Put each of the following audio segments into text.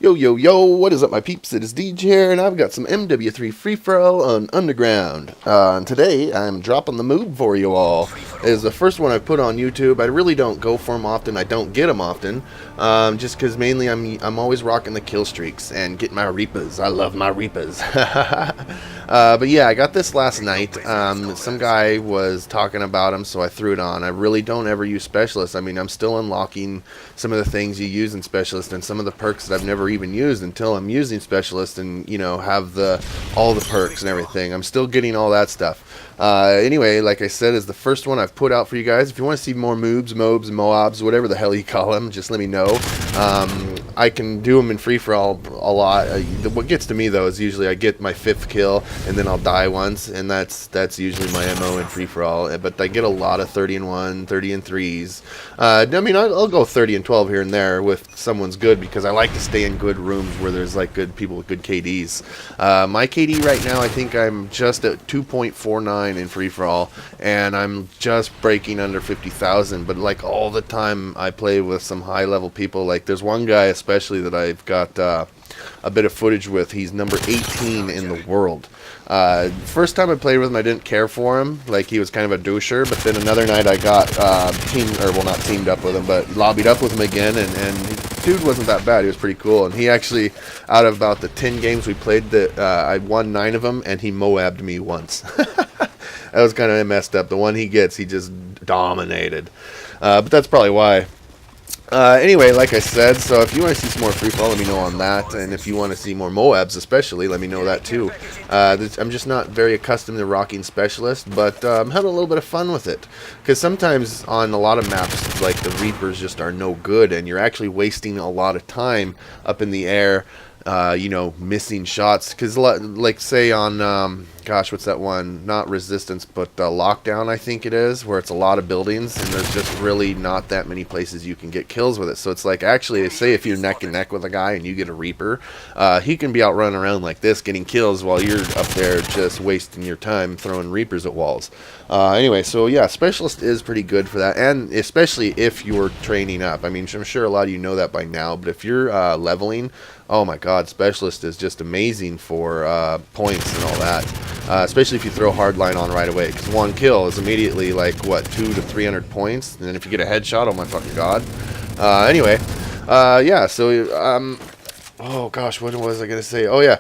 Yo, yo, yo, what is up, my peeps? It is DJ here, and I've got some MW3 free-for-all on Underground. And today, I'm dropping the MOAB for you all. It is the first one I've put on YouTube. I really don't go for them often. I don't get them often, just because mainly I'm always rocking the kill streaks and getting my Reapers. I love my Reapers. But yeah, I got this last night. Some guy was talking about them, so I threw it on. I really don't ever use Specialist. I mean, I'm still unlocking some of the things you use in Specialist and some of the perks that I've never even used until I'm using Specialist and, you know, have all the perks and everything. I'm still getting all that stuff. Anyway, like I said, is the first one I've put out for you guys. If you want to see more MOABs, MOABs, whatever the hell you call them, just let me know. I can do them in free-for-all a lot. What gets to me, though, is usually I get my 5th kill, and then I'll die once, and that's usually my MO in free-for-all. But I get a lot of 30 and 1, 30 and 3s. I mean, I'll go 30 and 12 here and there with someone's good, because I like to stay in good rooms where there's like good people with good KDs. My KD right now, I think I'm just at 2.49 in free-for-all, and I'm just breaking under 50,000. But like all the time I play with some high-level people. Like there's one guy especially that I've got a bit of footage with. He's number 18 in the world. First time I played with him, I didn't care for him. Like, he was kind of a doucher. But then another night I got not teamed up with him, but lobbied up with him again, and dude wasn't that bad. He was pretty cool. And he actually, out of about the 10 games we played, that I won 9 of them, and he MOAB'd me once. That was kind of messed up. The one he gets, he just dominated. But that's probably why. Anyway, like I said, so if you want to see some more free-fall, let me know on that. And if you want to see more MOABs especially, let me know that too. I'm just not very accustomed to rocking Specialist, but I'm having a little bit of fun with it. Because sometimes on a lot of maps, like the Reapers just are no good, and you're actually wasting a lot of time up in the air, you know, missing shots. Because like say on, gosh, what's that one? Not Resistance, but Lockdown, I think it is, where it's a lot of buildings, and there's just really not that many places you can get kills with it. So it's like, actually, say if you're neck and neck with a guy and you get a Reaper, he can be out running around like this getting kills while you're up there just wasting your time throwing Reapers at walls. Anyway, so yeah, Specialist is pretty good for that, and especially if you're training up. I mean, I'm sure a lot of you know that by now, but if you're leveling, oh my god, Specialist is just amazing for points and all that. Especially if you throw hardline on right away, because one kill is immediately like, what, 200 to 300 points, and then if you get a headshot, oh my fucking god. Anyway, yeah, so, oh gosh, what was I gonna say? Oh yeah,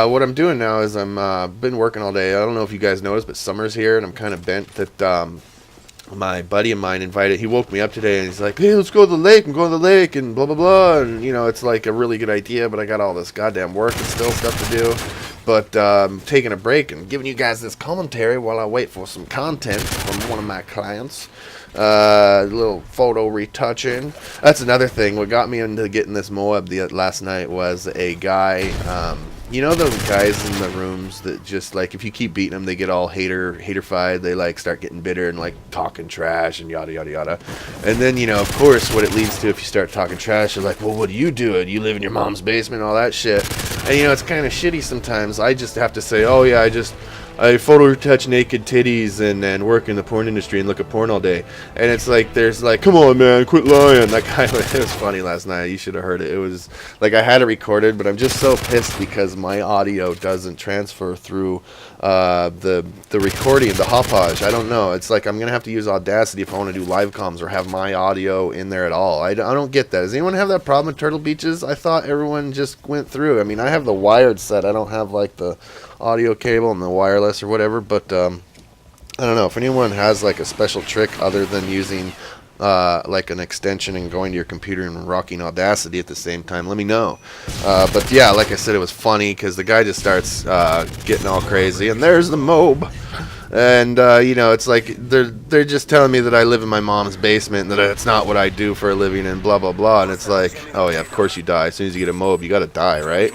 what I'm doing now is I'm been working all day. I don't know if you guys noticed, but summer's here, and I'm kind of bent that my buddy of mine invited. He woke me up today, and he's like, hey, let's go to the lake. I'm going to the lake, and blah blah blah. And you know, it's like a really good idea, but I got all this goddamn work and still stuff to do. But taking a break and giving you guys this commentary while I wait for some content from one of my clients. A little photo retouching. That's another thing. What got me into getting this MOAB last night was a guy. You know those guys in the rooms that just, like, if you keep beating them, they get all hater-fied. They, like, start getting bitter and, like, talking trash and yada, yada, yada. And then, you know, of course, what it leads to if you start talking trash is like, well, what do? You live in your mom's basement, all that shit. And, you know, it's kind of shitty sometimes. I just have to say, oh, yeah, I photo retouch naked titties and work in the porn industry and look at porn all day. And it's like, there's like, come on, man, quit lying. That guy, it was funny last night. You should have heard it. It was like, I had it recorded, but I'm just so pissed because my audio doesn't transfer through the recording, the hoppage. I don't know. It's like I'm going to have to use Audacity if I want to do live comms or have my audio in there at all. I don't get that. Does anyone have that problem at Turtle Beaches? I thought everyone just went through. I mean, I have the wired set. I don't have like the audio cable and the wireless or whatever, but I don't know if anyone has like a special trick other than using like an extension and going to your computer and rocking Audacity at the same time. Let me know. But yeah, like I said, it was funny because the guy just starts getting all crazy, and there's the MOAB. And you know, it's like they're just telling me that I live in my mom's basement and that it's not what I do for a living and blah blah blah. And it's like, oh yeah, of course you die. As soon as you get a MOAB, you gotta die, right?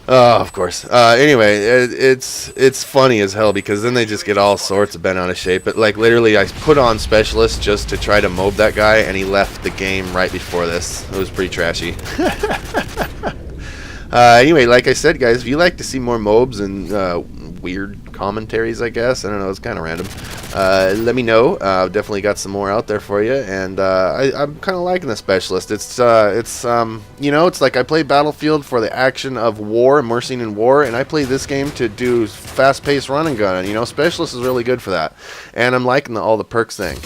Of course. Anyway, it's funny as hell because then they just get all sorts of bent out of shape. But like literally, I put on Specialist just to try to MOAB that guy, and he left the game right before this. It was pretty trashy. Anyway, like I said, guys, if you like to see more MOABs and weird commentaries, I guess, I don't know, it's kind of random. let me know. I've definitely got some more out there for you, and I'm kind of liking the Specialist. It's you know, it's like I play Battlefield for the action of war, immersing in war, and I play this game to do fast-paced run and gun. And you know, Specialist is really good for that, and I'm liking all the perks thing.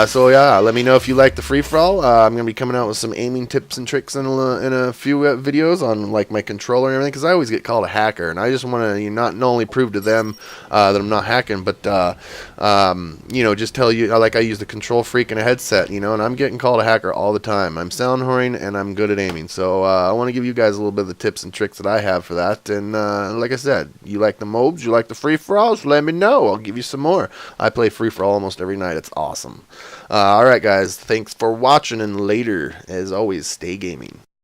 So yeah, let me know if you like the free-for-all. I'm going to be coming out with some aiming tips and tricks in a few videos on like my controller and everything, because I always get called a hacker, and I just want to not only prove to them that I'm not hacking, but you know, just tell you, like I use the Control Freak and a headset, you know, and I'm getting called a hacker all the time. I'm sound whoring and I'm good at aiming, so I want to give you guys a little bit of the tips and tricks that I have for that. And like I said, you like the MOABs, you like the free-for-alls, let me know. I'll give you some more. I play free-for-all almost every night. It's awesome. Alright guys, thanks for watching, and later, as always, stay gaming.